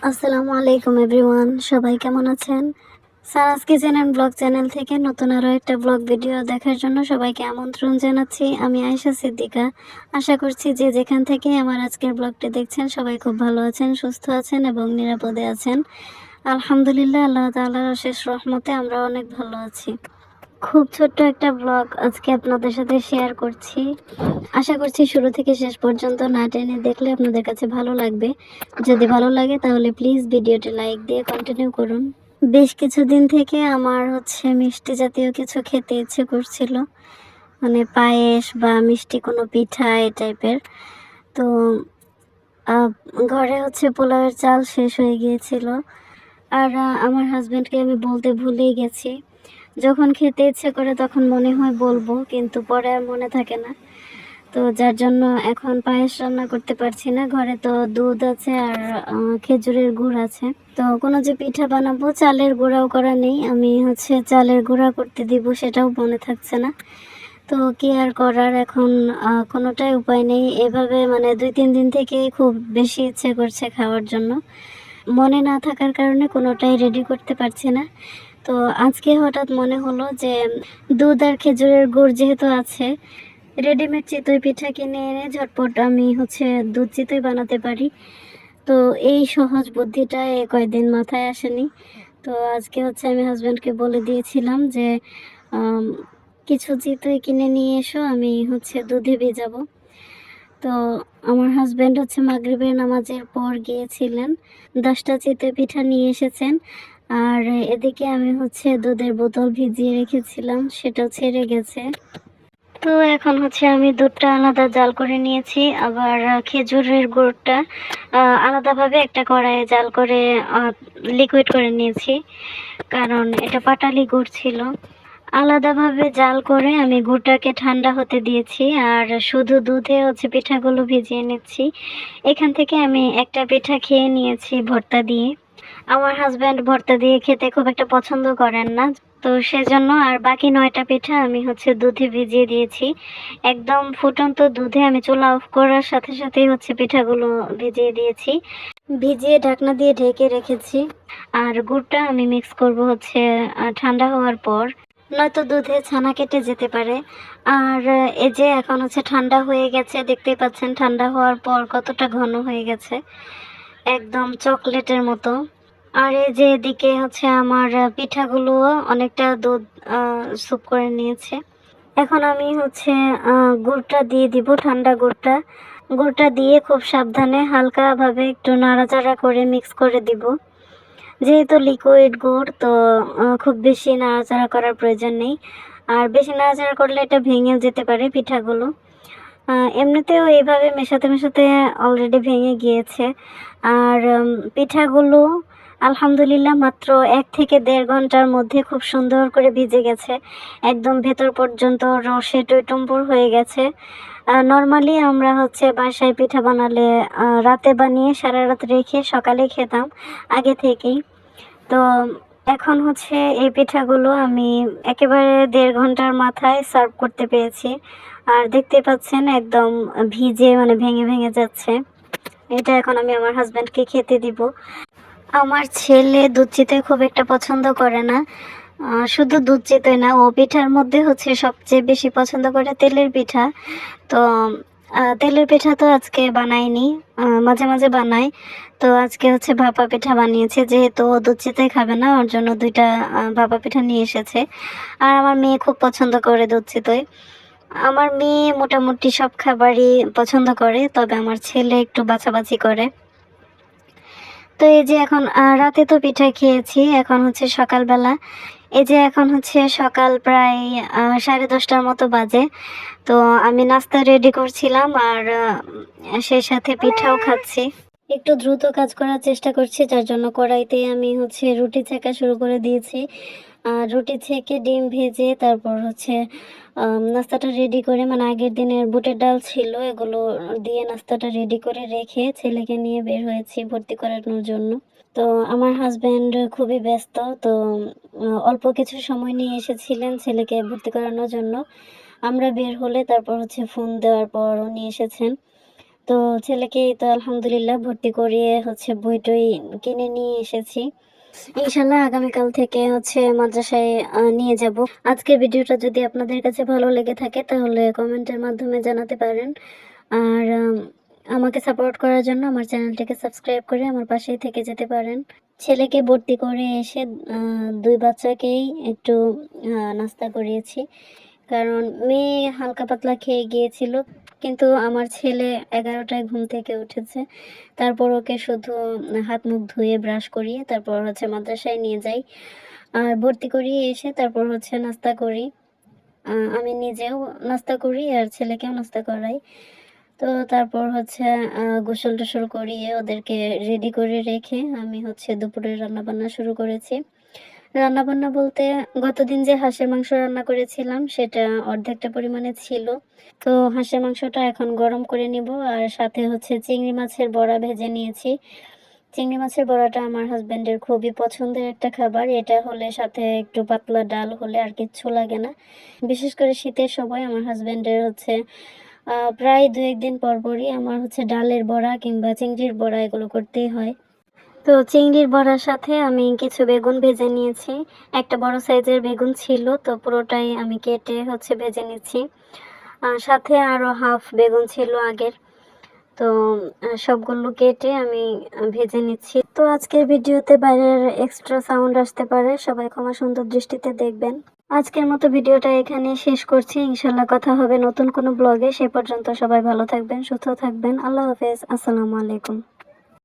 আসসালামু আলাইকুম এভরিওয়ান, সবাই কেমন আছেন? সারাস কিচেন অ্যান্ড ব্লগ চ্যানেল থেকে নতুন আরও একটা ব্লগ ভিডিও দেখার জন্য সবাইকে আমন্ত্রণ জানাচ্ছি। আমি আয়েশা সিদ্দিকা। আশা করছি যে যেখান থেকে আমার আজকের ব্লগটি দেখছেন সবাই খুব ভালো আছেন, সুস্থ আছেন এবং নিরাপদে আছেন। আলহামদুলিল্লাহ, আল্লাহ তাআলার অশেষ রহমতে আমরা অনেক ভালো আছি। খুব ছোট্ট একটা ব্লগ আজকে আপনাদের সাথে শেয়ার করছি। আশা করছি শুরু থেকে শেষ পর্যন্ত না টেনে দেখলে আপনাদের কাছে ভালো লাগবে। যদি ভালো লাগে তাহলে প্লিজ ভিডিওটি লাইক দিয়ে কন্টিনিউ করুন। বেশ কিছুদিন থেকে আমার মিষ্টি জাতীয় কিছু খেতে ইচ্ছে করছিল, মানে পায়েস বা মিষ্টি কোনো পিঠা এই টাইপের। তো আহ, ঘরে পোলাওয়ের চাল শেষ হয়ে গিয়েছিল। আর আমার হাজব্যান্ডকে আমি বলতে ভুলেই গেছি। যখন খেতে ইচ্ছে করে তখন মনে হয় বলবো, কিন্তু পরে আর মনে থাকে না। তো যার জন্য এখন পায়েস রান্না করতে পারছি না। ঘরে তো দুধ আছে আর খেজুরের গুড় আছে। তো কোনো যে পিঠা বানাবো, চালের গুঁড়াও করা নেই। আমি চালের গুঁড়া করতে দিব, সেটাও মনে থাকছে না। তো কি আর করার, এখন কোনোটাই উপায় নেই। এভাবে মানে 2-3 দিন থেকে খুব বেশি ইচ্ছে করছে খাওয়ার জন্য। মনে না থাকার কারণে কোনোটাই রেডি করতে পারছি না। তো আজকে হঠাৎ মনে হলো যে দুধ আর খেজুরের গুড় যেহেতু আছে, রেডিমেড চিতই পিঠা কিনে এনে ঝটপট আমি দুধ চিতই বানাতে পারি। তো এই সহজ বুদ্ধিটা কয়েকদিন মাথায় আসেনি। তো আজকে আমি হাজব্যান্ডকে বলে দিয়েছিলাম যে আম, কিছু চিতই কিনে নিয়ে এসো, আমি দুধে ভেজাবো। তো আমার হাজব্যান্ড মাগরিবের নামাজের পর গিয়েছিলেন, 10টা চিতই পিঠা নিয়ে এসেছেন। আর এদিকে আমি দুধের বোতল ভিজিয়ে রেখেছিলাম, সেটাও ছেড়ে গেছে। তো এখন আমি দুধটা আলাদা জাল করে নিয়েছি, আবার খেজুরের গুড়টা আলাদাভাবে একটা কড়াইয়ে জাল করে লিকুইড করে নিয়েছি, কারণ এটা পাটালি গুড় ছিল। আলাদাভাবে জাল করে আমি গুড়টাকে ঠান্ডা হতে দিয়েছি, আর শুধু দুধে পিঠাগুলো ভিজিয়ে নিচ্ছি। এখান থেকে আমি একটা পিঠা খেয়ে নিয়েছি ভর্তা দিয়ে। আমার হাজব্যান্ড ভর্তা দিয়ে খেতে খুব একটা পছন্দ করেন না, তো সেজন্য আর বাকি 9টা পিঠা আমি দুধে ভিজিয়ে দিয়েছি। একদম ফুটন্ত দুধে আমি চুলা অফ করার সাথে সাথেই পিঠাগুলো ভিজিয়ে দিয়েছি। ভিজিয়ে ঢাকনা দিয়ে ঢেকে রেখেছি। আর গুড়টা আমি মিক্স করব ঠান্ডা হওয়ার পর, নয়তো দুধে ছানা কেটে যেতে পারে। আর এই যে এখন ঠান্ডা হয়ে গেছে, দেখতেই পাচ্ছেন ঠান্ডা হওয়ার পর কতটা ঘন হয়ে গেছে, একদম চকলেটের মতো। আর এই যে এদিকে আমার পিঠাগুলো অনেকটা দুধ স্যুপ করে নিয়েছে। এখন আমি গুড়টা দিয়ে দিব, ঠান্ডা গুড়টা। গুড়টা দিয়ে খুব সাবধানে হালকা ভাবে একটু নাড়াচাড়া করে মিক্স করে দিব। যেহেতু লিকুইড গুড়, তো খুব বেশি নাড়াচাড়া করার প্রয়োজন নেই। আর বেশি নাড়াচাড়া করলে এটা ভেঙেও যেতে পারে পিঠাগুলো। এমনিতেও এইভাবে মেশাতে মেশাতে অলরেডি ভেঙে গিয়েছে। আর পিঠাগুলো আলহামদুলিল্লাহ মাত্র 1 থেকে 1.5 ঘন্টার মধ্যে খুব সুন্দর করে ভিজে গেছে, একদম ভেতর পর্যন্ত রসে টইটুম্বুর হয়ে গেছে। নর্মালি আমরা বাসায় পিঠা বানালে রাতে বানিয়ে সারা রাত রেখে সকালে খেতাম আগে থেকেই। তো এখন এই পিঠাগুলো আমি একেবারে 1.5 ঘন্টার মাথায় সার্ভ করতে পেরেছি। আর দেখতে পাচ্ছেন একদম ভিজে, মানে ভেঙে ভেঙে যাচ্ছে। এটা এখন আমি আমার হাজব্যান্ডকে খেতে দিব। আমার ছেলে দুধ চিতই খুব একটা পছন্দ করে না। শুধু দুধ চিতই না, ও পিঠার মধ্যে সবচেয়ে বেশি পছন্দ করে তেলের পিঠা। তো তেলের পিঠা তো আজকে বানাইনি, মাঝে মাঝে বানাই। তো আজকে ভাপা পিঠা বানিয়েছে, যেহেতু ও দুধ চিতই খাবে না, ওর জন্য 2টা ভাপা পিঠা নিয়ে এসেছে। আর আমার মেয়ে খুব পছন্দ করে দুধ চিতই। আমার মেয়ে মোটামুটি সব খাবারই পছন্দ করে, তবে আমার ছেলে একটু বাছাবাছি করে। তো এই যে এখন রাতে তো পিঠা খেয়েছি, এখন সকালবেলা। এই যে এখন সকাল প্রায় 10:30টার মতো বাজে। তো আমি নাস্তা রেডি করছিলাম, আর সেই সাথে পিঠাও খাচ্ছি। একটু দ্রুত কাজ করার চেষ্টা করছি, যার জন্য কড়াইতে আমি রুটি সেঁকা শুরু করে দিয়েছি। আর রুটি ছেঁকে ডিম ভেজে তারপর নাস্তাটা রেডি করে, মানে আগের দিনের বুটের ডাল ছিল, এগুলো দিয়ে নাস্তাটা রেডি করে রেখে ছেলেকে নিয়ে বের হয়েছি ভর্তি করানোর জন্য। তো আমার হাজব্যান্ড খুবই ব্যস্ত, তো অল্প কিছু সময় নিয়ে এসেছিলেন ছেলেকে ভর্তি করানোর জন্য। আমরা বের হলে তারপর ফোন দেওয়ার পর উনি এসেছেন। তো ছেলেকে তো আলহামদুলিল্লাহ ভর্তি করিয়ে বই টই কিনে নিয়ে এসেছি। ইনশাল্লাহ আগামীকাল থেকে মাদ্রাসায় নিয়ে যাব। আজকের ভিডিওটা যদি আপনাদের কাছে ভালো লেগে থাকে তাহলে কমেন্টের মাধ্যমে জানাতে পারেন। আর আমাকে সাপোর্ট করার জন্য আমার চ্যানেলটিকে সাবস্ক্রাইব করে আমার পাশেই থেকে যেতে পারেন। ছেলেকে ভর্তি করে এসে দুই বাচ্চাকেই একটু নাস্তা করিয়েছি, কারণ মেয়ে হালকা পাতলা খেয়ে গিয়েছিল, কিন্তু আমার ছেলে 11টায় ঘুম থেকে উঠেছে। তারপর ওকে শুধু হাত মুখ ধুয়ে ব্রাশ করিয়ে তারপর মাদ্রাসায় নিয়ে যাই। আর ভর্তি করিয়ে এসে তারপর নাস্তা করি। আমি নিজেও নাস্তা করি আর ছেলেকেও নাস্তা করাই। তো তারপর গোসল টোসল করিয়ে ওদেরকে রেডি করে রেখে আমি দুপুরে রান্নাবান্না শুরু করেছি। রান্নাবান্না বলতে গতদিন যে হাঁসের মাংস রান্না করেছিলাম সেটা অর্ধেকটা পরিমাণে ছিল। তো হাঁসের মাংসটা এখন গরম করে নিব, আর সাথে চিংড়ি মাছের বড়া ভেজে নিয়েছি। চিংড়ি মাছের বড়াটা আমার হাজবেন্ডের খুবই পছন্দের একটা খাবার। এটা হলে সাথে একটু পাতলা ডাল হলে আর কিচ্ছু লাগে না। বিশেষ করে শীতের সময় আমার হাজবেন্ডের প্রায় 2-1 দিন পর পরই আমার ডালের বড়া কিংবা চিংড়ির বড়া এগুলো করতেই হয়। তো চিংড়ির বড়ার সাথে আমি কিছু বেগুন ভেজে নিয়েছি। একটা বড় সাইজের বেগুন ছিল, তো পুরোটাই আমি কেটে ভেজে নিচ্ছি। সাথে আরও হাফ বেগুন ছিল আগের, তো সবগুলো কেটে আমি ভেজে নিচ্ছি। তো আজকের ভিডিওতে বাইরের এক্সট্রা সাউন্ড আসতে পারে, সবাই ক্ষমা সুন্দর দৃষ্টিতে দেখবেন। আজকের মতো ভিডিওটা এখানে শেষ করছি। ইনশাল্লাহ কথা হবে নতুন কোনো ব্লগে। সে পর্যন্ত সবাই ভালো থাকবেন, সুস্থ থাকবেন। আল্লাহ হাফেজ, আসসালামু আলাইকুম।